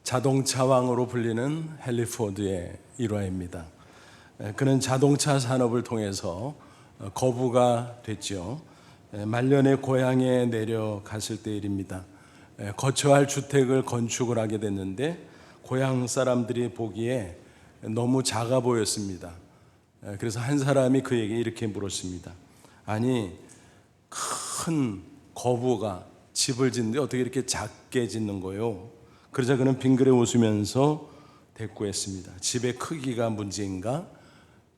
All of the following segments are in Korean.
자동차 왕으로 불리는 헨리 포드의 일화입니다. 그는 자동차 산업을 통해서 거부가 됐죠. 말년에 고향에 내려갔을 때 일입니다. 거처할 주택을 건축을 하게 됐는데 고향 사람들이 보기에 너무 작아 보였습니다. 그래서 한 사람이 그에게 이렇게 물었습니다. 아니, 큰 거부가 집을 짓는데 어떻게 이렇게 작게 짓는 거요? 그러자 그는 빙그레 웃으면서 대꾸했습니다. 집의 크기가 문제인가?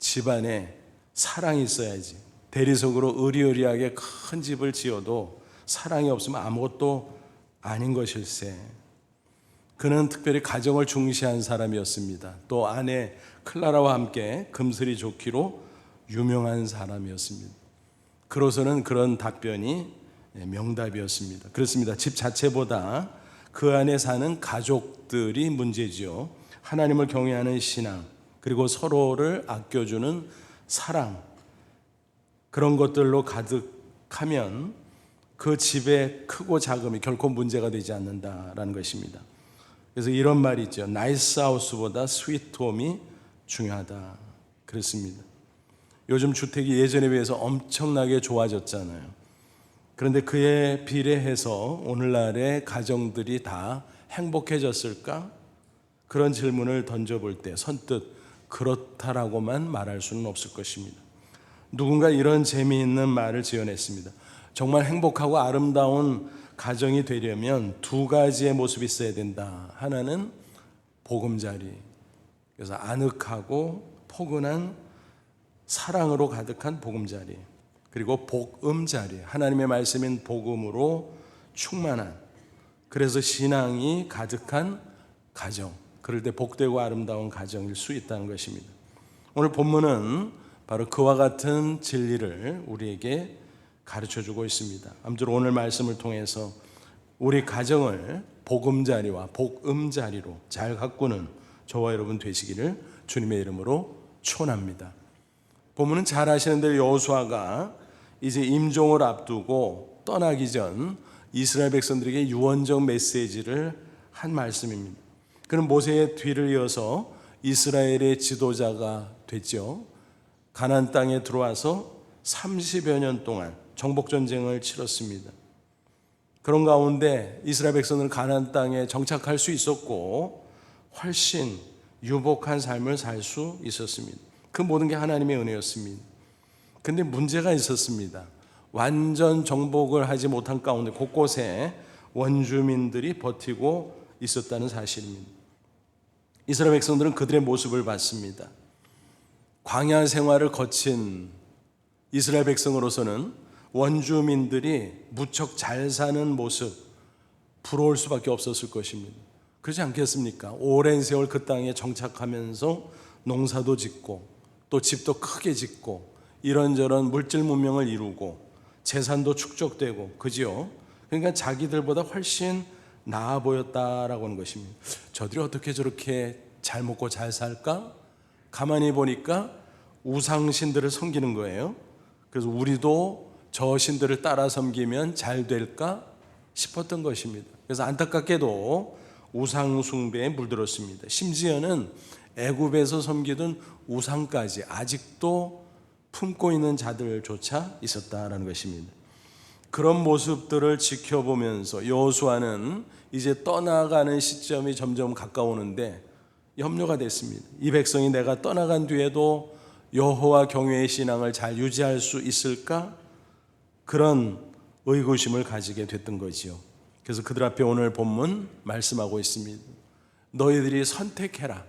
집안에 사랑이 있어야지. 대리석으로 으리으리하게 큰 집을 지어도 사랑이 없으면 아무것도 아닌 것일세. 그는 특별히 가정을 중시한 사람이었습니다. 또 아내 클라라와 함께 금슬이 좋기로 유명한 사람이었습니다. 그로서는 그런 답변이 명답이었습니다. 그렇습니다. 집 자체보다 그 안에 사는 가족들이 문제지요. 하나님을 경외하는 신앙, 그리고 서로를 아껴주는 사랑, 그런 것들로 가득하면 그 집의 크고 작음이 결코 문제가 되지 않는다라는 것입니다. 그래서 이런 말이 있죠. 나이스 하우스보다 스위트 홈이 중요하다. 그렇습니다. 요즘 주택이 예전에 비해서 엄청나게 좋아졌잖아요. 그런데 그에 비례해서 오늘날의 가정들이 다 행복해졌을까? 그런 질문을 던져볼 때 선뜻 그렇다라고만 말할 수는 없을 것입니다. 누군가 이런 재미있는 말을 지어냈습니다. 정말 행복하고 아름다운 가정이 되려면 두 가지의 모습이 있어야 된다. 하나는 보금자리, 그래서 아늑하고 포근한 사랑으로 가득한 보금자리, 그리고 복음자리, 하나님의 말씀인 복음으로 충만한, 그래서 신앙이 가득한 가정, 그럴 때 복되고 아름다운 가정일 수 있다는 것입니다. 오늘 본문은 바로 그와 같은 진리를 우리에게 가르쳐주고 있습니다. 아무쪼록 오늘 말씀을 통해서 우리 가정을 복음자리와 복음자리로 잘 가꾸는 저와 여러분 되시기를 주님의 이름으로 축원합니다. 본문은 잘 아시는데 여호수아가 이제 임종을 앞두고 떠나기 전 이스라엘 백성들에게 유언적 메시지를 한 말씀입니다. 그는 모세의 뒤를 이어서 이스라엘의 지도자가 됐죠. 가나안 땅에 들어와서 30여 년 동안 정복전쟁을 치렀습니다. 그런 가운데 이스라엘 백성들은 가나안 땅에 정착할 수 있었고 훨씬 유복한 삶을 살 수 있었습니다. 그 모든 게 하나님의 은혜였습니다. 근데 문제가 있었습니다. 완전 정복을 하지 못한 가운데 곳곳에 원주민들이 버티고 있었다는 사실입니다. 이스라엘 백성들은 그들의 모습을 봤습니다. 광야 생활을 거친 이스라엘 백성으로서는 원주민들이 무척 잘 사는 모습 부러울 수밖에 없었을 것입니다. 그렇지 않겠습니까? 오랜 세월 그 땅에 정착하면서 농사도 짓고 또 집도 크게 짓고 이런저런 물질 문명을 이루고 재산도 축적되고, 그지요? 그러니까 자기들보다 훨씬 나아 보였다라고 하는 것입니다. 저들이 어떻게 저렇게 잘 먹고 잘 살까? 가만히 보니까 우상신들을 섬기는 거예요. 그래서 우리도 저 신들을 따라 섬기면 잘 될까 싶었던 것입니다. 그래서 안타깝게도 우상 숭배에 물들었습니다. 심지어는 애굽에서 섬기던 우상까지 아직도 품고 있는 자들조차 있었다라는 것입니다. 그런 모습들을 지켜보면서 여호수아는 이제 떠나가는 시점이 점점 가까우는데 염려가 됐습니다. 이 백성이 내가 떠나간 뒤에도 여호와 경외의 신앙을 잘 유지할 수 있을까? 그런 의구심을 가지게 됐던 거지요. 그래서 그들 앞에 오늘 본문 말씀하고 있습니다. 너희들이 선택해라.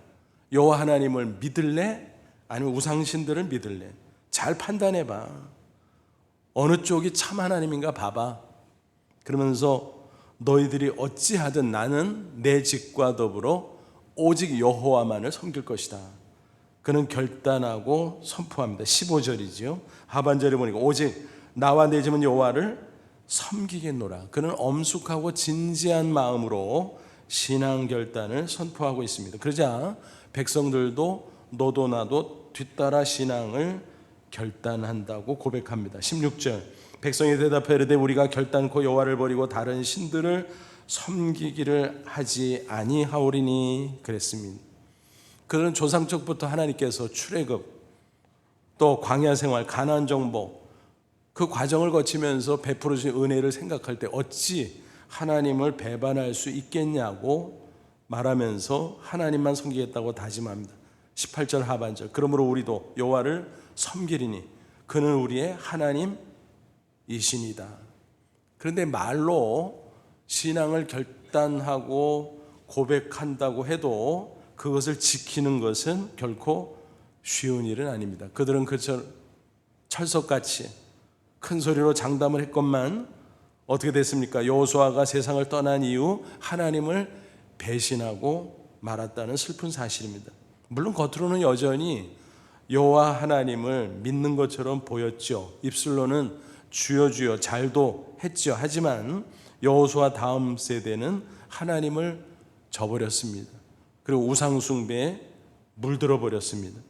여호와 하나님을 믿을래? 아니면 우상신들을 믿을래? 잘 판단해봐. 어느 쪽이 참 하나님인가 봐봐. 그러면서 너희들이 어찌하든 나는 내 집과 더불어 오직 여호와만을 섬길 것이다. 그는 결단하고 선포합니다. 15절이지요. 하반절에 보니까 오직 나와 내 집은 여호와를 섬기겠노라. 그는 엄숙하고 진지한 마음으로 신앙 결단을 선포하고 있습니다. 그러자 백성들도 너도 나도 뒤따라 신앙을 결단한다고 고백합니다. 16절 백성이 대답하되 우리가 결단코 여호와를 버리고 다른 신들을 섬기기를 하지 아니하오리니 그랬습니다. 그들은 조상적부터 하나님께서 출애굽, 또 광야 생활, 가나안 정복, 그 과정을 거치면서 베풀어 주신 은혜를 생각할 때 어찌 하나님을 배반할 수 있겠냐고 말하면서 하나님만 섬기겠다고 다짐합니다. 18절 하반절, 그러므로 우리도 여호와를 섬기리니 그는 우리의 하나님이시니다. 그런데 말로 신앙을 결단하고 고백한다고 해도 그것을 지키는 것은 결코 쉬운 일은 아닙니다. 그들은 그 철석같이 큰 소리로 장담을 했건만 어떻게 됐습니까? 여호수아가 세상을 떠난 이후 하나님을 배신하고 말았다는 슬픈 사실입니다. 물론 겉으로는 여전히 여호와 하나님을 믿는 것처럼 보였죠. 입술로는 주여 주여 잘도 했죠. 하지만 여호수아 다음 세대는 하나님을 저버렸습니다. 그리고 우상 숭배에 물들어 버렸습니다.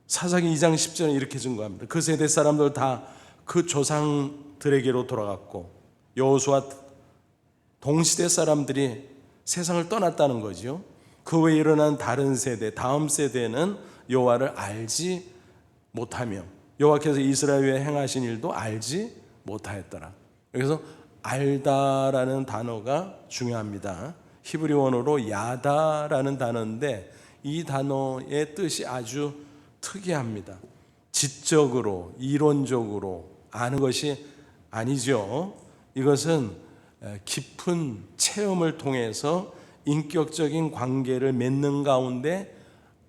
사사기 2장 10절에 이렇게 증거합니다. 그 세대 사람들 다 그 조상들에게로 돌아갔고 여호수아 동시대 사람들이 세상을 떠났다는 거죠. 그 외에 일어난 다른 세대, 다음 세대는 여호와를 알지 못하며 여호와께서 이스라엘 위에 행하신 일도 알지 못하였더라. 여기서 알다라는 단어가 중요합니다. 히브리 원어로 야다라는 단어인데 이 단어의 뜻이 아주 특이합니다. 지적으로, 이론적으로 아는 것이 아니죠. 이것은 깊은 체험을 통해서 인격적인 관계를 맺는 가운데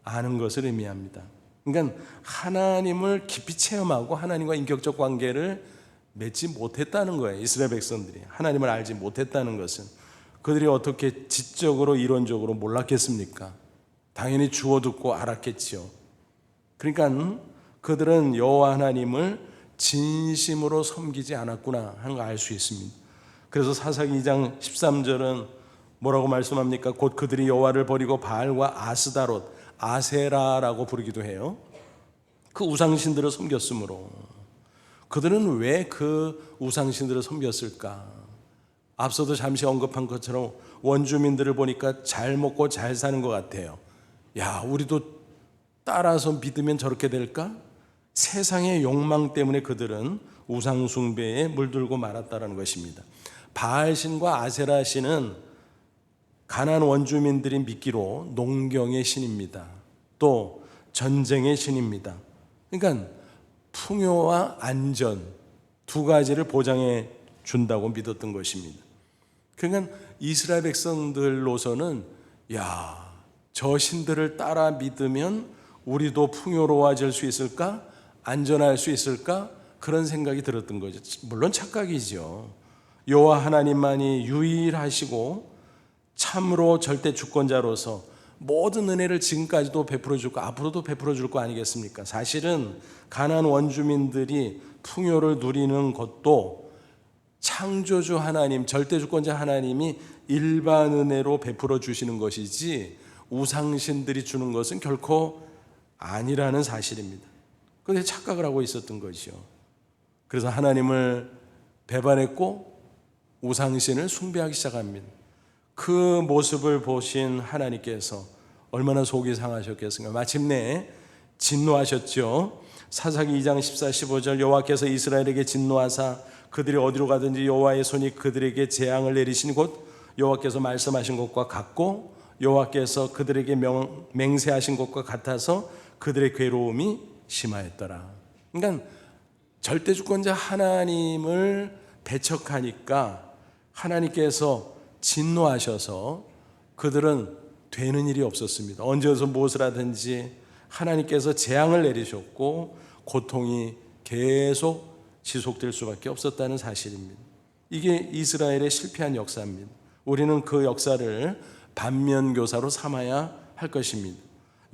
아는 것을 의미합니다. 그러니까 하나님을 깊이 체험하고 하나님과 인격적 관계를 맺지 못했다는 거예요. 이스라엘 백성들이 하나님을 알지 못했다는 것은 그들이 어떻게 지적으로 이론적으로 몰랐겠습니까? 당연히 주워 듣고 알았겠지요. 그러니까 그들은 여호와 하나님을 진심으로 섬기지 않았구나 하는 걸 알 수 있습니다. 그래서 사사기 2장 13절은 뭐라고 말씀합니까? 곧 그들이 여호와를 버리고 바알과 아스다롯, 아세라라고 부르기도 해요. 그 우상신들을 섬겼으므로. 그들은 왜 그 우상신들을 섬겼을까? 앞서도 잠시 언급한 것처럼 원주민들을 보니까 잘 먹고 잘 사는 것 같아요. 야, 우리도 따라서 믿으면 저렇게 될까? 세상의 욕망 때문에 그들은 우상 숭배에 물들고 말았다는 것입니다. 바알신과 아세라신은 가나안 원주민들이 믿기로 농경의 신입니다. 또 전쟁의 신입니다. 그러니까 풍요와 안전 두 가지를 보장해 준다고 믿었던 것입니다. 그러니까 이스라엘 백성들로서는 야, 저 신들을 따라 믿으면 우리도 풍요로워질 수 있을까? 안전할 수 있을까? 그런 생각이 들었던 거죠. 물론 착각이죠. 여호와 하나님만이 유일하시고 참으로 절대 주권자로서 모든 은혜를 지금까지도 베풀어 주고 앞으로도 베풀어 줄 거 아니겠습니까? 사실은 가나안 원주민들이 풍요를 누리는 것도 창조주 하나님, 절대 주권자 하나님이 일반 은혜로 베풀어 주시는 것이지 우상신들이 주는 것은 결코 아니라는 사실입니다. 그런데 착각을 하고 있었던 것이죠. 그래서 하나님을 배반했고 우상신을 숭배하기 시작합니다. 그 모습을 보신 하나님께서 얼마나 속이 상하셨겠습니까? 마침내 진노하셨죠. 사사기 2장 14, 15절 여호와께서 이스라엘에게 진노하사 그들이 어디로 가든지 여호와의 손이 그들에게 재앙을 내리시니 곧 여호와께서 말씀하신 것과 같고 여호와께서 그들에게 맹세하신 것과 같아서 그들의 괴로움이 심하였더라. 그러니까 절대주권자 하나님을 배척하니까 하나님께서 진노하셔서 그들은 되는 일이 없었습니다. 언제서 무엇을 하든지 하나님께서 재앙을 내리셨고 고통이 계속 지속될 수밖에 없었다는 사실입니다. 이게 이스라엘의 실패한 역사입니다. 우리는 그 역사를 반면교사로 삼아야 할 것입니다.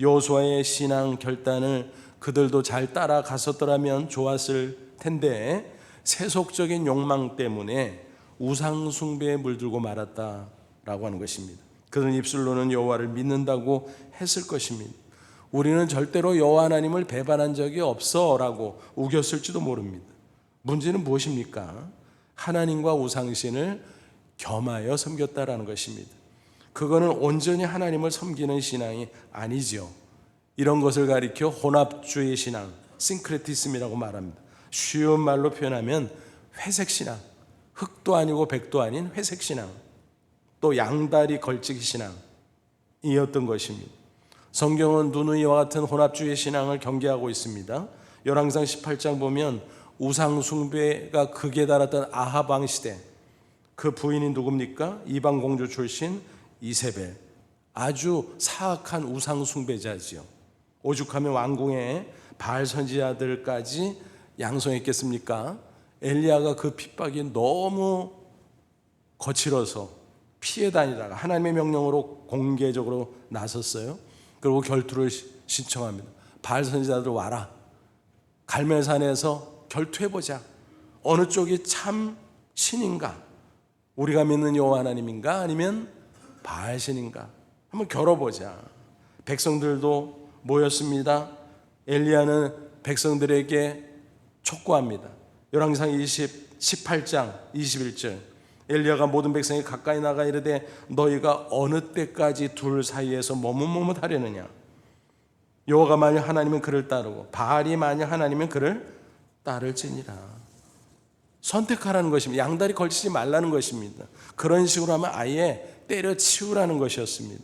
여호수아의 신앙 결단을 그들도 잘 따라갔었더라면 좋았을 텐데 세속적인 욕망 때문에 우상 숭배에 물들고 말았다라고 하는 것입니다. 그들은 입술로는 여호와를 믿는다고 했을 것입니다. 우리는 절대로 여호와 하나님을 배반한 적이 없어라고 우겼을지도 모릅니다. 문제는 무엇입니까? 하나님과 우상신을 겸하여 섬겼다라는 것입니다. 그거는 온전히 하나님을 섬기는 신앙이 아니죠. 이런 것을 가리켜 혼합주의 신앙, 싱크레티즘이라고 말합니다. 쉬운 말로 표현하면 회색 신앙, 흑도 아니고 백도 아닌 회색 신앙, 또 양다리 걸치기 신앙이었던 것입니다. 성경은 누누이와 같은 혼합주의 신앙을 경계하고 있습니다. 열왕기상 18장 보면 우상 숭배가 극에 달했던 아합 왕 시대, 그 부인이 누굽니까? 이방 공주 출신 이세벨, 아주 사악한 우상 숭배자지요. 오죽하면 왕궁에 바알 선지자들까지 양성했겠습니까? 엘리야가 그 핍박이 너무 거칠어서 피해 다니다가 하나님의 명령으로 공개적으로 나섰어요. 그리고 결투를 신청합니다. 바알 선지자들 와라, 갈멜산에서 결투해보자. 어느 쪽이 참 신인가? 우리가 믿는 여호와 하나님인가? 아니면 바알 신인가? 한번 겨뤄보자. 백성들도 모였습니다. 엘리야는 백성들에게 촉구합니다. 열왕기상 18장 21절, 엘리야가 모든 백성이 가까이 나가 이르되 너희가 어느 때까지 둘 사이에서 머뭇머뭇하려느냐? 여호와가 만일 하나님은 그를 따르고 바알이 만일 하나님은 그를 따를지니라. 선택하라는 것입니다. 양다리 걸치지 말라는 것입니다. 그런 식으로 하면 아예 때려치우라는 것이었습니다.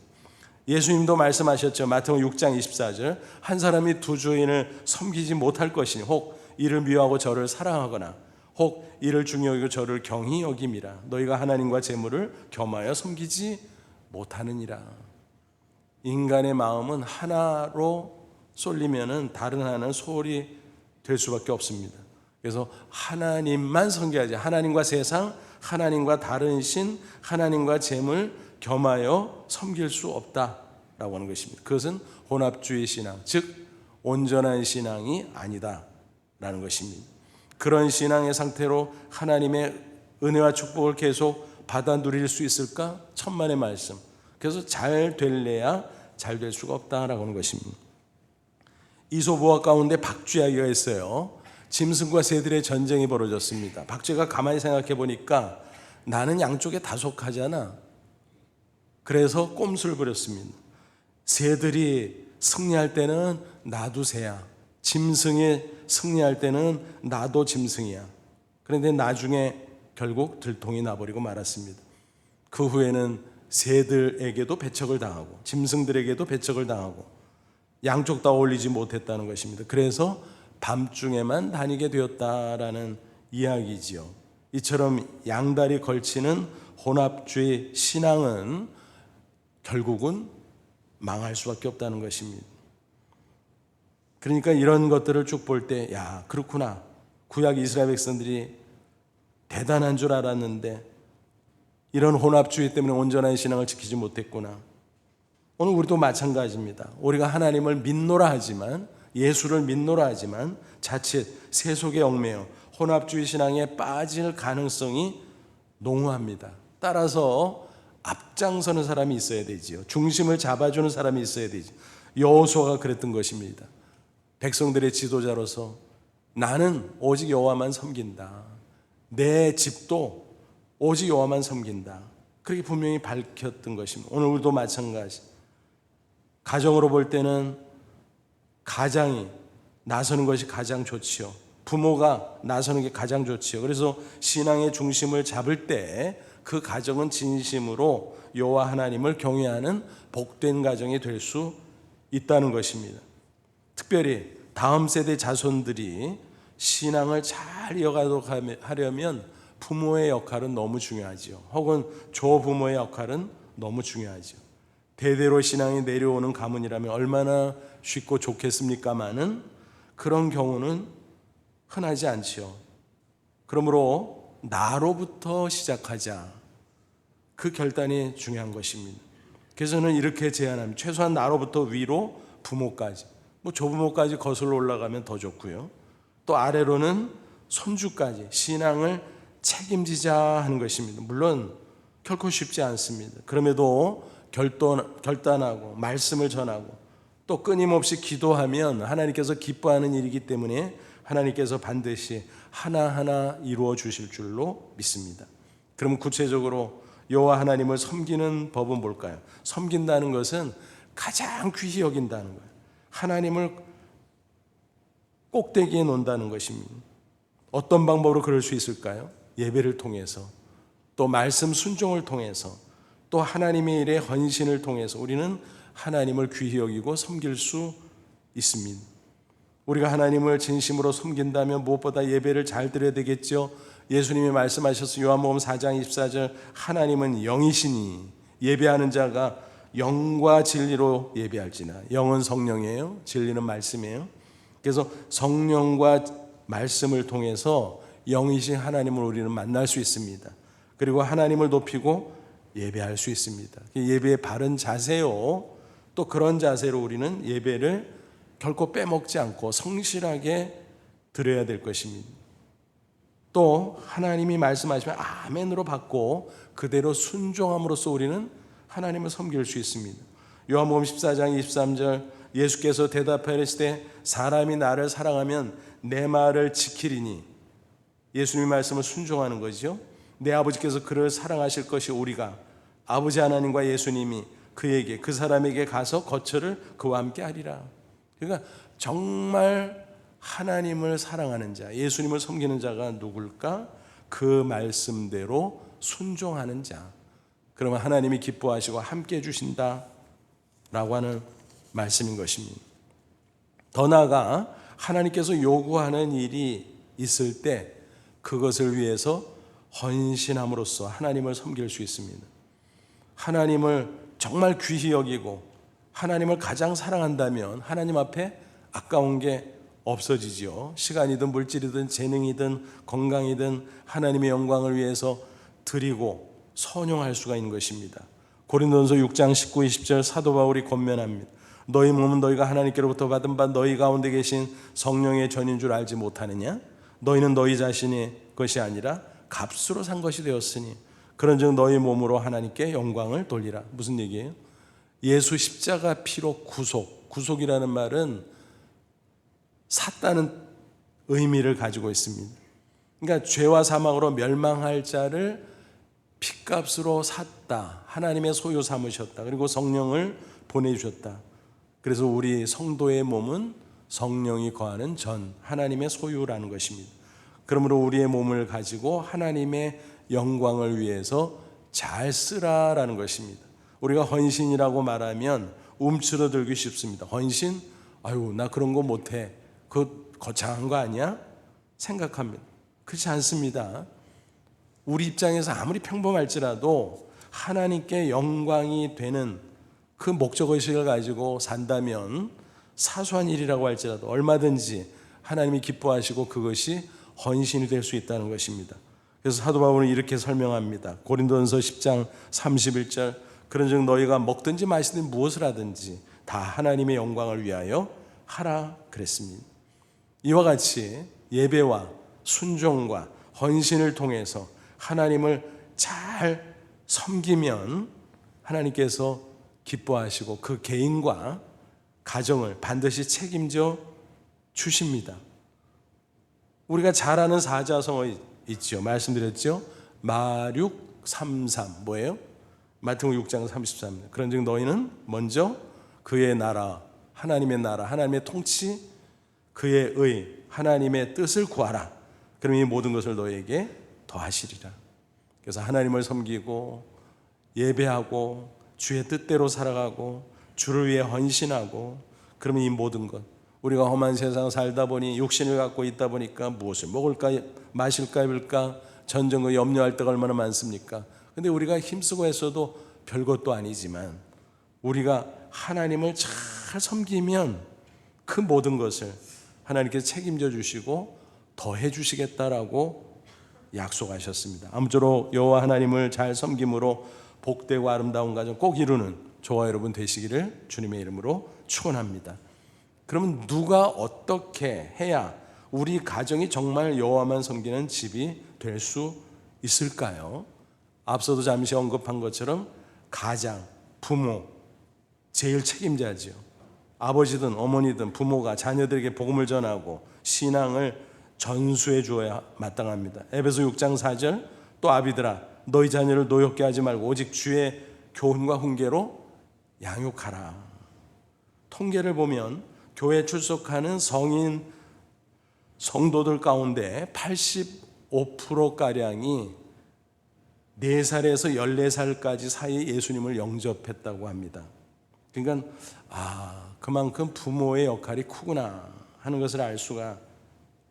예수님도 말씀하셨죠. 마태복음 6장 24절, 한 사람이 두 주인을 섬기지 못할 것이니 혹 이를 미워하고 저를 사랑하거나 혹 이를 중히 여기고 저를 경히 여김이라. 너희가 하나님과 재물을 겸하여 섬기지 못하느니라. 인간의 마음은 하나로 쏠리면은 다른 하나는 소홀히 될 수밖에 없습니다. 그래서 하나님만 섬겨야지. 하나님과 세상, 하나님과 다른 신, 하나님과 재물 겸하여 섬길 수 없다라고 하는 것입니다. 그것은 혼합주의 신앙, 즉 온전한 신앙이 아니다라는 것입니다. 그런 신앙의 상태로 하나님의 은혜와 축복을 계속 받아 누릴 수 있을까? 천만의 말씀. 그래서 잘 될래야 잘 될 수가 없다라고 하는 것입니다. 이솝우화 가운데 박쥐아기가 있어요. 짐승과 새들의 전쟁이 벌어졌습니다. 박쥐가 가만히 생각해 보니까 나는 양쪽에 다 속하잖아. 그래서 꼼수를 부렸습니다. 새들이 승리할 때는 나도 새야. 짐승이 승리할 때는 나도 짐승이야. 그런데 나중에 결국 들통이 나버리고 말았습니다. 그 후에는 새들에게도 배척을 당하고 짐승들에게도 배척을 당하고 양쪽 다 어울리지 못했다는 것입니다. 그래서 밤중에만 다니게 되었다라는 이야기지요. 이처럼 양다리 걸치는 혼합주의 신앙은 결국은 망할 수밖에 없다는 것입니다. 그러니까 이런 것들을 쭉 볼 때, 야, 그렇구나. 구약 이스라엘 백성들이 대단한 줄 알았는데 이런 혼합주의 때문에 온전한 신앙을 지키지 못했구나. 오늘 우리도 마찬가지입니다. 우리가 하나님을 믿노라 하지만, 예수를 믿노라 하지만 자칫 세속에 얽매여 혼합주의 신앙에 빠질 가능성이 농후합니다. 따라서 앞장서는 사람이 있어야 되지요. 중심을 잡아주는 사람이 있어야 되죠. 여호수아가 그랬던 것입니다. 백성들의 지도자로서 나는 오직 여호와만 섬긴다. 내 집도 오직 여호와만 섬긴다. 그렇게 분명히 밝혔던 것입니다. 오늘 우리도 마찬가지. 가정으로 볼 때는 가장이 나서는 것이 가장 좋지요. 부모가 나서는 게 가장 좋지요. 그래서 신앙의 중심을 잡을 때 그 가정은 진심으로 여호와 하나님을 경외하는 복된 가정이 될 수 있다는 것입니다. 특별히 다음 세대 자손들이 신앙을 잘 이어가도록 하려면 부모의 역할은 너무 중요하죠. 혹은 조부모의 역할은 너무 중요하죠. 대대로 신앙이 내려오는 가문이라면 얼마나 쉽고 좋겠습니까마는 그런 경우는 흔하지 않지요. 그러므로 나로부터 시작하자. 그 결단이 중요한 것입니다. 그래서 저는 이렇게 제안합니다. 최소한 나로부터 위로 부모까지, 조부모까지 거슬러 올라가면 더 좋고요. 또 아래로는 손주까지 신앙을 책임지자 하는 것입니다. 물론 결코 쉽지 않습니다. 그럼에도 결단하고 말씀을 전하고 또 끊임없이 기도하면 하나님께서 기뻐하는 일이기 때문에 하나님께서 반드시 하나하나 이루어 주실 줄로 믿습니다. 그럼 구체적으로 여호와 하나님을 섬기는 법은 뭘까요? 섬긴다는 것은 가장 귀히 여긴다는 거예요. 하나님을 꼭대기에 놓는다는 것입니다. 어떤 방법으로 그럴 수 있을까요? 예배를 통해서, 또 말씀 순종을 통해서, 또 하나님의 일에 헌신을 통해서 우리는 하나님을 귀히 여기고 섬길 수 있습니다. 우리가 하나님을 진심으로 섬긴다면 무엇보다 예배를 잘 드려야 되겠죠. 예수님이 말씀하셔서 요한복음 4장 24절 하나님은 영이시니 예배하는 자가 영과 진리로 예배할지나. 영은 성령이에요. 진리는 말씀이에요. 그래서 성령과 말씀을 통해서 영이신 하나님을 우리는 만날 수 있습니다. 그리고 하나님을 높이고 예배할 수 있습니다. 예배의 바른 자세요. 또 그런 자세로 우리는 예배를 결코 빼먹지 않고 성실하게 드려야 될 것입니다. 또 하나님이 말씀하시면 아멘으로 받고 그대로 순종함으로써 우리는 하나님을 섬길 수 있습니다. 요한복음 14장 23절 예수께서 대답하시되 사람이 나를 사랑하면 내 말을 지키리니. 예수님의 말씀을 순종하는 거죠. 내 아버지께서 그를 사랑하실 것이 우리가 아버지 하나님과 예수님이 그에게 그 사람에게 가서 거처를 그와 함께 하리라. 그러니까 정말 하나님을 사랑하는 자, 예수님을 섬기는 자가 누굴까? 그 말씀대로 순종하는 자. 그러면 하나님이 기뻐하시고 함께 해주신다라고 하는 말씀인 것입니다. 더 나아가 하나님께서 요구하는 일이 있을 때 그것을 위해서 헌신함으로써 하나님을 섬길 수 있습니다. 하나님을 정말 귀히 여기고 하나님을 가장 사랑한다면 하나님 앞에 아까운 게 없어지죠. 시간이든 물질이든 재능이든 건강이든 하나님의 영광을 위해서 드리고 선용할 수가 있는 것입니다. 고린도전서 6장 19, 20절 사도 바울이 권면합니다. 너희 몸은 너희가 하나님께로부터 받은 바 너희 가운데 계신 성령의 전인 줄 알지 못하느냐? 너희는 너희 자신의 것이 아니라 값으로 산 것이 되었으니 그런즉 너희 몸으로 하나님께 영광을 돌리라. 무슨 얘기예요? 예수 십자가 피로 구속이라는 말은 샀다는 의미를 가지고 있습니다. 그러니까 죄와 사망으로 멸망할 자를 핏값으로 샀다. 하나님의 소유 삼으셨다. 그리고 성령을 보내주셨다. 그래서 우리 성도의 몸은 성령이 거하는 전, 하나님의 소유라는 것입니다. 그러므로 우리의 몸을 가지고 하나님의 영광을 위해서 잘 쓰라라는 것입니다. 우리가 헌신이라고 말하면 움츠러들기 쉽습니다. 헌신? 아유, 나 그런 거 못해. 그거 거창한 거 아니야? 생각합니다. 그렇지 않습니다. 우리 입장에서 아무리 평범할지라도 하나님께 영광이 되는 그 목적의식을 가지고 산다면 사소한 일이라고 할지라도 얼마든지 하나님이 기뻐하시고 그것이 헌신이 될 수 있다는 것입니다. 그래서 사도 바울은 이렇게 설명합니다. 고린도전서 10장 31절 그런즉 너희가 먹든지 마시든지 무엇을 하든지 다 하나님의 영광을 위하여 하라 그랬습니다. 이와 같이 예배와 순종과 헌신을 통해서 하나님을 잘 섬기면 하나님께서 기뻐하시고 그 개인과 가정을 반드시 책임져 주십니다. 우리가 잘 아는 사자성어 있죠. 말씀드렸죠. 마륙 33 뭐예요? 마태복음 6장 33. 그런즉 너희는 먼저 그의 나라, 하나님의 나라, 하나님의 통치, 그의 의, 하나님의 뜻을 구하라. 그럼 이 모든 것을 너희에게 더하시리라. 그래서 하나님을 섬기고 예배하고 주의 뜻대로 살아가고 주를 위해 헌신하고 그러면 이 모든 것 우리가 험한 세상 살다 보니 육신을 갖고 있다 보니까 무엇을 먹을까 마실까 입을까 전전과 염려할 때가 얼마나 많습니까? 근데 우리가 힘쓰고 했어도 별것도 아니지만 우리가 하나님을 잘 섬기면 그 모든 것을 하나님께서 책임져 주시고 더해 주시겠다라고 약속하셨습니다. 아무쪼록 여호와 하나님을 잘 섬김으로 복되고 아름다운 가정 꼭 이루는 저와 여러분 되시기를 주님의 이름으로 축원합니다. 그러면 누가 어떻게 해야 우리 가정이 정말 여호와만 섬기는 집이 될 수 있을까요? 앞서도 잠시 언급한 것처럼 가장, 부모 제일 책임자지요. 아버지든 어머니든 부모가 자녀들에게 복음을 전하고 신앙을 전수해 주어야 마땅합니다. 에베소 6장 4절 또 아비들아 너희 자녀를 노엽게 하지 말고 오직 주의 교훈과 훈계로 양육하라. 통계를 보면 교회 출석하는 성인 성도들 가운데 85%가량이 4살에서 14살까지 사이에 예수님을 영접했다고 합니다. 그러니까 그만큼 부모의 역할이 크구나 하는 것을 알 수가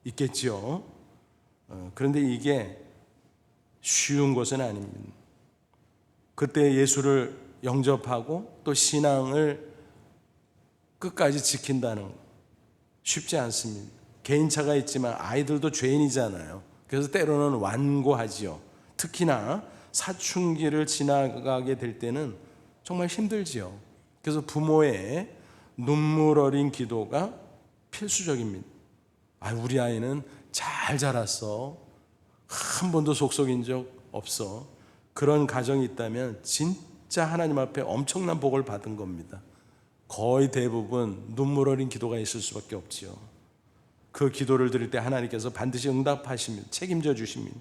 있겠지요. 그런데 이게 쉬운 것은 아닙니다. 그때 예수를 영접하고 또 신앙을 끝까지 지킨다는 거 쉽지 않습니다. 개인차가 있지만 아이들도 죄인이잖아요. 그래서 때로는 완고하지요. 특히나 사춘기를 지나가게 될 때는 정말 힘들지요. 그래서 부모의 눈물 어린 기도가 필수적입니다. 우리 아이는 잘 자랐어. 한 번도 속속인 적 없어. 그런 가정이 있다면 진짜 하나님 앞에 엄청난 복을 받은 겁니다. 거의 대부분 눈물 어린 기도가 있을 수밖에 없지요. 그 기도를 드릴 때 하나님께서 반드시 응답하십니다. 책임져 주십니다.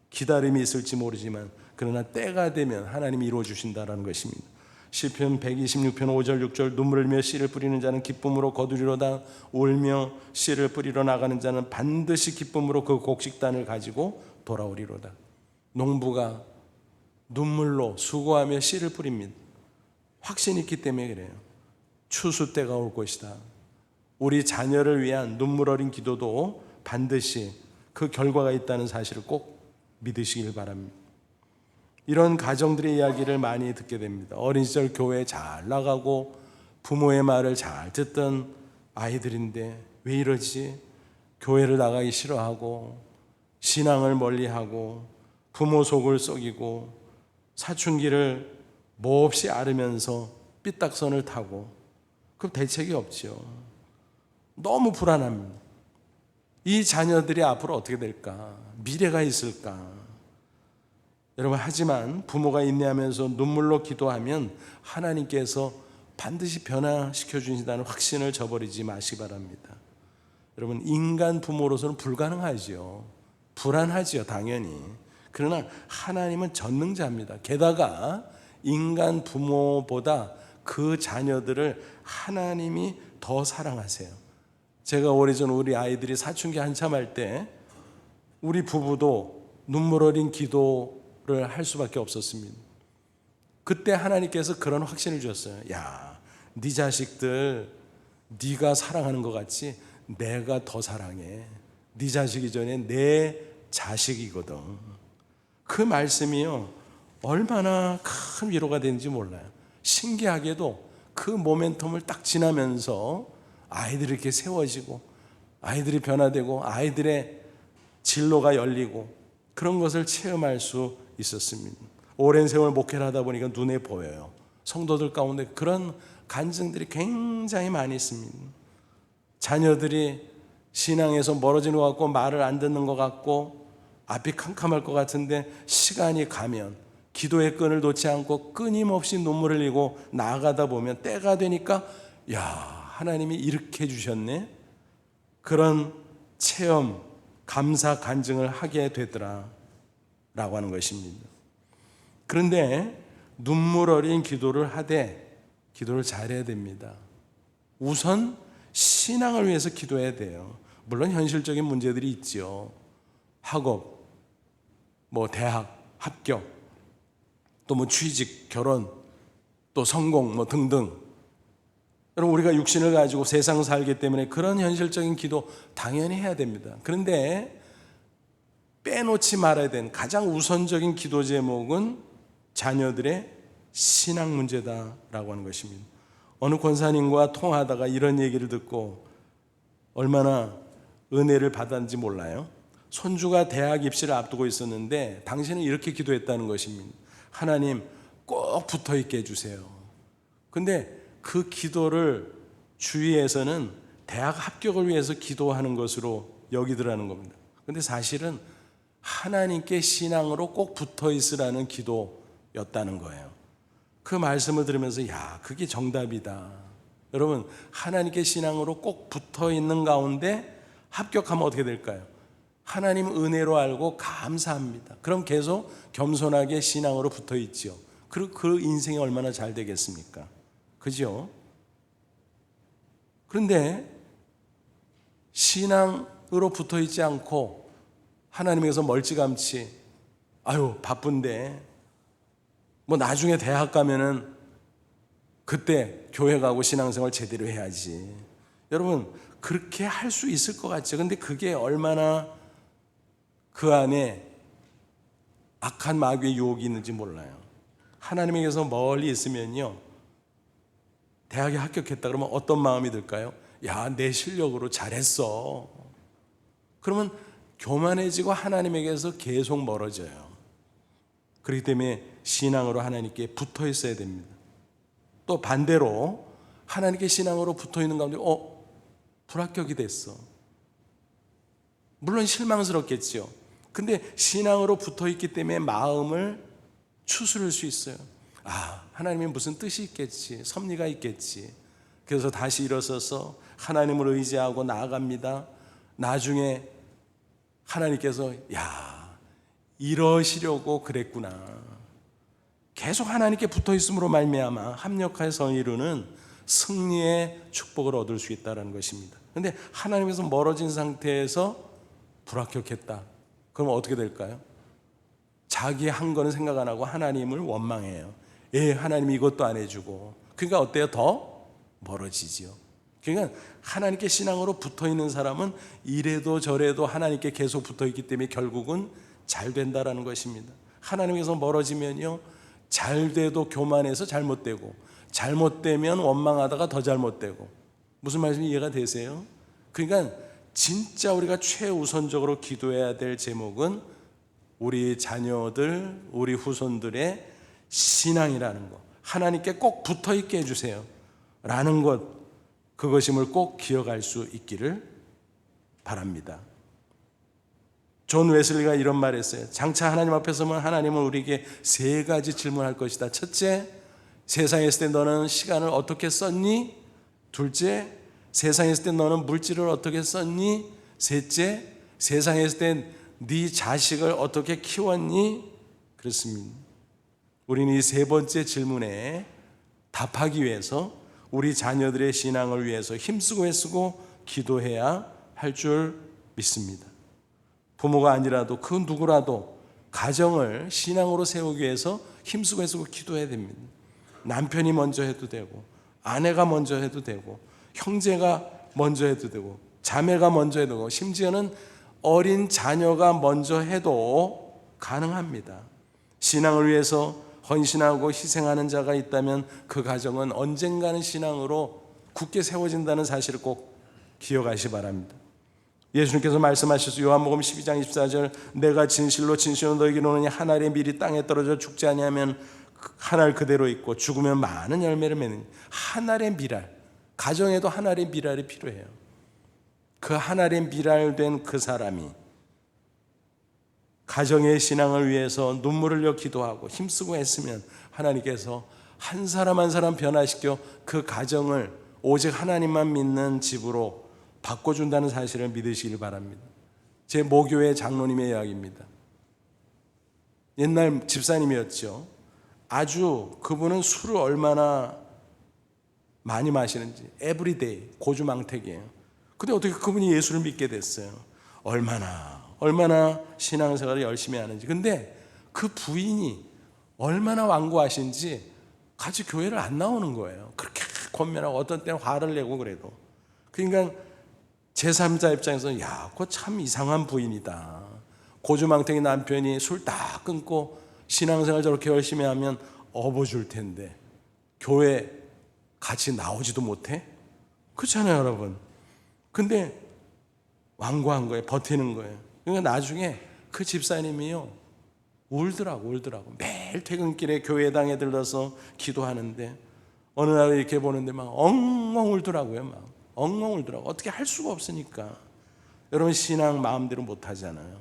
기다림이 있을지 모르지만 그러나 때가 되면 하나님이 이루어 주신다라는 것입니다. 시편 126편 5절 6절 눈물을 흘리며 씨를 뿌리는 자는 기쁨으로 거두리로다. 울며 씨를 뿌리러 나가는 자는 반드시 기쁨으로 그 곡식단을 가지고 돌아오리로다. 농부가 눈물로 수고하며 씨를 뿌립니다. 확신이 있기 때문에 그래요. 추수 때가 올 것이다. 우리 자녀를 위한 눈물 어린 기도도 반드시 그 결과가 있다는 사실을 꼭 믿으시길 바랍니다. 이런 가정들의 이야기를 많이 듣게 됩니다. 어린 시절 교회에 잘 나가고 부모의 말을 잘 듣던 아이들인데 왜 이러지? 교회를 나가기 싫어하고 신앙을 멀리하고 부모 속을 썩이고 사춘기를 몹시 앓으면서 삐딱선을 타고 그럼 대책이 없죠. 너무 불안합니다. 이 자녀들이 앞으로 어떻게 될까? 미래가 있을까? 여러분, 하지만 부모가 인내하면서 눈물로 기도하면 하나님께서 반드시 변화시켜 주신다는 확신을 저버리지 마시기 바랍니다. 여러분, 인간 부모로서는 불가능하지요. 불안하지요, 당연히. 그러나 하나님은 전능자입니다. 게다가 인간 부모보다 그 자녀들을 하나님이 더 사랑하세요. 제가 오래전 우리 아이들이 사춘기 한참 할 때 우리 부부도 눈물 어린 기도를 할 수밖에 없었습니다. 그때 하나님께서 그런 확신을 주셨어요. 야, 네 자식들 네가 사랑하는 것 같지 내가 더 사랑해. 네 자식이 전에 내 자식이거든. 그 말씀이요 얼마나 큰 위로가 되는지 몰라요. 신기하게도 그 모멘텀을 딱 지나면서 아이들이 이렇게 세워지고 아이들이 변화되고 아이들의 진로가 열리고 그런 것을 체험할 수 있었습니다. 오랜 세월 목회를 하다 보니까 눈에 보여요. 성도들 가운데 그런 간증들이 굉장히 많이 있습니다. 자녀들이 신앙에서 멀어지는 것 같고 말을 안 듣는 것 같고 앞이 캄캄할 것 같은데 시간이 가면 기도의 끈을 놓지 않고 끊임없이 눈물을 흘리고 나아가다 보면 때가 되니까 야, 하나님이 이렇게 해주셨네. 그런 체험, 감사, 간증을 하게 되더라 라고 하는 것입니다. 그런데 눈물 어린 기도를 하되 기도를 잘해야 됩니다. 우선 신앙을 위해서 기도해야 돼요. 물론 현실적인 문제들이 있죠. 학업, 대학, 합격, 또 취직, 결혼, 또 성공 등등. 여러분, 우리가 육신을 가지고 세상 살기 때문에 그런 현실적인 기도 당연히 해야 됩니다. 그런데 빼놓지 말아야 되는 가장 우선적인 기도 제목은 자녀들의 신앙 문제다라고 하는 것입니다. 어느 권사님과 통화하다가 이런 얘기를 듣고 얼마나 은혜를 받았는지 몰라요. 손주가 대학 입시를 앞두고 있었는데 당신은 이렇게 기도했다는 것입니다. 하나님 꼭 붙어 있게 해주세요. 근데 그 기도를 주위에서는 대학 합격을 위해서 기도하는 것으로 여기더라는 겁니다. 근데 사실은 하나님께 신앙으로 꼭 붙어 있으라는 기도였다는 거예요. 그 말씀을 들으면서 야, 그게 정답이다. 여러분, 하나님께 신앙으로 꼭 붙어 있는 가운데 합격하면 어떻게 될까요? 하나님 은혜로 알고 감사합니다. 그럼 계속 겸손하게 신앙으로 붙어 있죠. 그 인생이 얼마나 잘 되겠습니까? 그죠? 그런데 신앙으로 붙어 있지 않고 하나님에게서 멀찌감치 아유 바쁜데 뭐 나중에 대학 가면은 그때 교회 가고 신앙생활 제대로 해야지. 여러분 그렇게 할 수 있을 것 같죠. 근데 그게 얼마나 그 안에 악한 마귀의 유혹이 있는지 몰라요. 하나님에게서 멀리 있으면요, 대학에 합격했다 그러면 어떤 마음이 들까요? 야, 내 실력으로 잘했어. 그러면 교만해지고 하나님에게서 계속 멀어져요. 그렇기 때문에 신앙으로 하나님께 붙어 있어야 됩니다. 또 반대로 하나님께 신앙으로 붙어 있는 가운데 불합격이 됐어. 물론 실망스럽겠죠. 근데 신앙으로 붙어 있기 때문에 마음을 추스를 수 있어요. 하나님이 무슨 뜻이 있겠지, 섭리가 있겠지. 그래서 다시 일어서서 하나님을 의지하고 나아갑니다. 나중에 하나님께서 이러시려고 그랬구나. 계속 하나님께 붙어 있음으로 말미암아 합력해서 이루는 승리의 축복을 얻을 수 있다는 것입니다. 그런데 하나님에서 멀어진 상태에서 불합격했다. 그럼 어떻게 될까요? 자기 한 거는 생각 안 하고 하나님을 원망해요. 하나님이 이것도 안 해주고. 그러니까 어때요? 더 멀어지지요. 그러니까 하나님께 신앙으로 붙어 있는 사람은 이래도 저래도 하나님께 계속 붙어 있기 때문에 결국은 잘 된다라는 것입니다. 하나님께서 멀어지면요, 잘 돼도 교만해서 잘못되고, 잘못되면 원망하다가 더 잘못되고. 무슨 말씀이 이해가 되세요? 그러니까 진짜 우리가 최우선적으로 기도해야 될 제목은 우리 자녀들, 우리 후손들의 신앙이라는 것, 하나님께 꼭 붙어 있게 해주세요 라는 것, 그것임을 꼭 기억할 수 있기를 바랍니다. 존 웨슬리가 이런 말 했어요. 장차 하나님 앞에 서면 하나님은 우리에게 3가지 질문할 것이다. 첫째, 세상에 있을 때 너는 시간을 어떻게 썼니? 둘째, 세상에 있을 때 너는 물질을 어떻게 썼니? 셋째, 세상에 있을 때 네 자식을 어떻게 키웠니? 그렇습니다. 우리는 이 3번째 질문에 답하기 위해서 우리 자녀들의 신앙을 위해서 힘쓰고 애쓰고 기도해야 할 줄 믿습니다. 부모가 아니라도 그 누구라도 가정을 신앙으로 세우기 위해서 힘쓰고 애쓰고 기도해야 됩니다. 남편이 먼저 해도 되고, 아내가 먼저 해도 되고, 형제가 먼저 해도 되고, 자매가 먼저 해도 되고, 심지어는 어린 자녀가 먼저 해도 가능합니다. 신앙을 위해서 헌신하고 희생하는 자가 있다면 그 가정은 언젠가는 신앙으로 굳게 세워진다는 사실을 꼭 기억하시 바랍니다. 예수님께서 말씀하셨어요. 요한복음 12장 24절, 내가 진실로 너에게 이르노니 한 알의 밀이 땅에 떨어져 죽지 아니하면 한 알 그대로 있고 죽으면 많은 열매를 맺는. 한 알의 밀알, 가정에도 한 알의 밀알이 필요해요. 그 한 알의 밀알 된 그 사람이 가정의 신앙을 위해서 눈물을 흘려 기도하고 힘쓰고 했으면 하나님께서 한 사람 한 사람 변화시켜 그 가정을 오직 하나님만 믿는 집으로 바꿔준다는 사실을 믿으시길 바랍니다. 제 모교회 장로님의 이야기입니다. 옛날 집사님이었죠. 아주 그분은 술을 얼마나 많이 마시는지 에브리데이 고주망태기예요. 근데 어떻게 그분이 예수를 믿게 됐어요? 얼마나 신앙생활을 열심히 하는지. 근데 그 부인이 얼마나 완고하신지 같이 교회를 안 나오는 거예요. 그렇게 권면하고 어떤 때는 화를 내고 그래도. 그러니까 제3자 입장에서 그거 참 이상한 부인이다. 고주망태기 남편이 술 다 끊고 신앙생활 저렇게 열심히 하면 업어줄 텐데 교회 같이 나오지도 못해? 그렇잖아요, 여러분. 근데 완고한 거예요. 버티는 거예요. 그러니까 나중에 그 집사님이요, 울더라고. 매일 퇴근길에 교회당에 들러서 기도하는데 어느 날 이렇게 보는데 막 엉엉 울더라고요. 엉엉 울더라고. 어떻게 할 수가 없으니까. 여러분, 신앙 마음대로 못 하잖아요.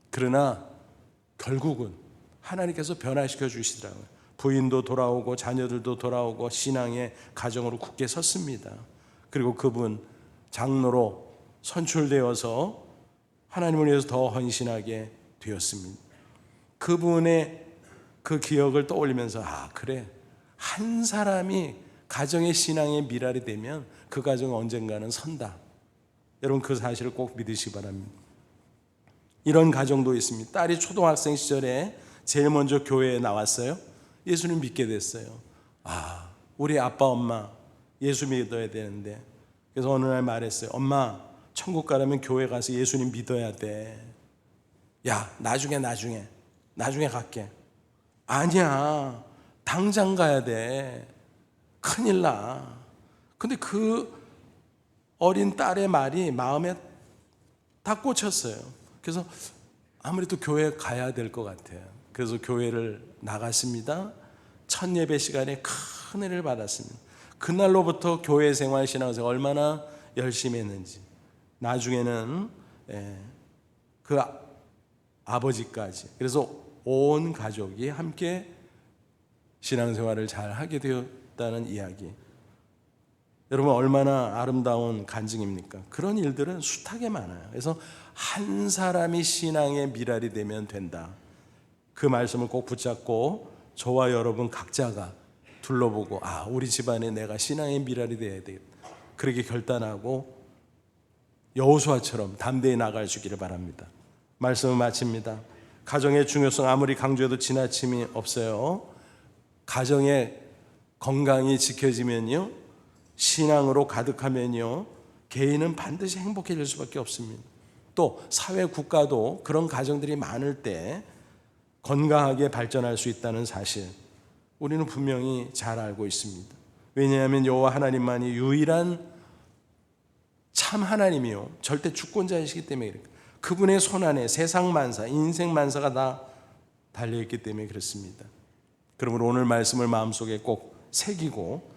그러나 결국은 하나님께서 변화시켜 주시더라고요. 부인도 돌아오고 자녀들도 돌아오고 신앙의 가정으로 굳게 섰습니다. 그리고 그분 장로로 선출되어서 하나님을 위해서 더 헌신하게 되었습니다. 그분의 그 기억을 떠올리면서 그래, 한 사람이 가정의 신앙의 미랄이 되면 그 가정은 언젠가는 선다. 여러분, 그 사실을 꼭 믿으시기 바랍니다. 이런 가정도 있습니다. 딸이 초등학생 시절에 제일 먼저 교회에 나왔어요. 예수님 믿게 됐어요. 우리 아빠 엄마 예수 믿어야 되는데, 그래서 어느 날 말했어요. 엄마, 천국 가려면 교회 가서 예수님 믿어야 돼. 야, 나중에 갈게. 아니야, 당장 가야 돼. 큰일 나. 근데 그 어린 딸의 말이 마음에 다 꽂혔어요. 그래서 아무래도 교회 가야 될 것 같아요. 그래서 교회를 나갔습니다. 첫 예배 시간에 큰 은혜를 받았습니다. 그날로부터 교회 생활, 신앙생활 얼마나 열심히 했는지, 나중에는 그 아버지까지, 그래서 온 가족이 함께 신앙생활을 잘 하게 되었다는 이야기. 여러분, 얼마나 아름다운 간증입니까? 그런 일들은 숱하게 많아요. 그래서 한 사람이 신앙의 미랄이 되면 된다. 그 말씀을 꼭 붙잡고 저와 여러분 각자가 둘러보고 우리 집안에 내가 신앙의 미랄이 되어야 되겠다. 그렇게 결단하고 여호수아처럼 담대히 나갈 수 있기를 바랍니다. 말씀을 마칩니다. 가정의 중요성 아무리 강조해도 지나침이 없어요. 가정의 건강이 지켜지면요, 신앙으로 가득하면요, 개인은 반드시 행복해질 수밖에 없습니다. 또 사회, 국가도 그런 가정들이 많을 때 건강하게 발전할 수 있다는 사실, 우리는 분명히 잘 알고 있습니다. 왜냐하면 여호와 하나님만이 유일한 참 하나님이요, 절대 주권자이시기 때문에 그래요. 그분의 손안에 세상 만사, 인생 만사가 다 달려있기 때문에 그렇습니다. 그러므로 오늘 말씀을 마음속에 꼭 새기고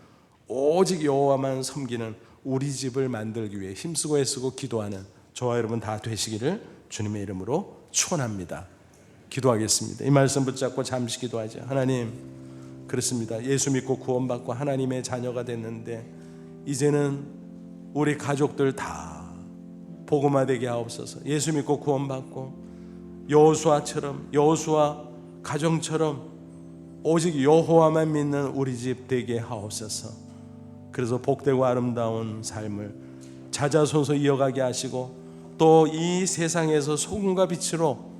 오직 여호와만 섬기는 우리 집을 만들기 위해 힘쓰고 애쓰고 기도하는 저와 여러분 다 되시기를 주님의 이름으로 축원합니다. 기도하겠습니다. 이 말씀 붙잡고 잠시 기도하죠. 하나님, 그렇습니다. 예수 믿고 구원받고 하나님의 자녀가 됐는데 이제는 우리 가족들 다 복음화되게 하옵소서. 예수 믿고 구원받고 여호수아 가정처럼 오직 여호와만 믿는 우리 집 되게 하옵소서. 그래서 복되고 아름다운 삶을 자자손손 이어가게 하시고 또 이 세상에서 소금과 빛으로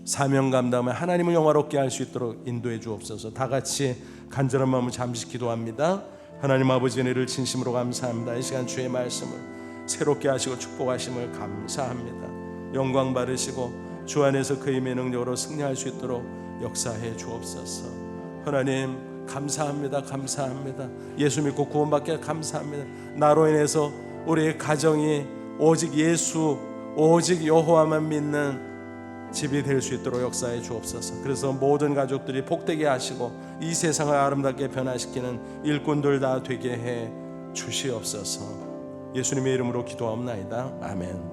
사명 감당하며 하나님을 영화롭게 할 수 있도록 인도해 주옵소서. 다 같이 간절한 마음을 잠시 기도합니다. 하나님 아버지, 은혜를 진심으로 감사합니다. 이 시간 주의 말씀을 새롭게 하시고 축복하심을 감사합니다. 영광 받으시고 주 안에서 그 힘의 능력으로 승리할 수 있도록 역사해 주옵소서. 하나님 감사합니다. 예수 믿고 구원받게 감사합니다. 나로 인해서 우리의 가정이 오직 오직 여호와만 믿는 집이 될 수 있도록 역사해 주옵소서. 그래서 모든 가족들이 복되게 하시고 이 세상을 아름답게 변화시키는 일꾼들 다 되게 해 주시옵소서. 예수님의 이름으로 기도하옵나이다. 아멘.